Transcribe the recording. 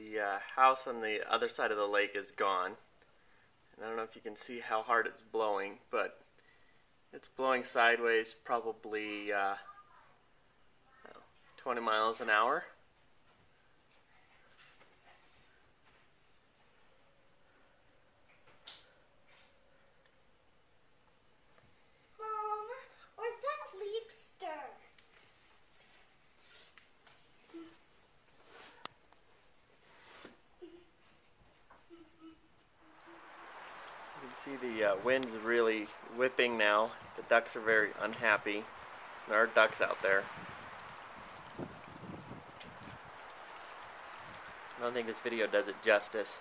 The house on the other side of the lake is gone. And I don't know if you can see how hard it's blowing, but it's blowing sideways probably 20 miles an hour. Mom, where's that leapster? You can see the wind's really whipping now. The ducks are very unhappy. There are ducks out there. I don't think this video does it justice.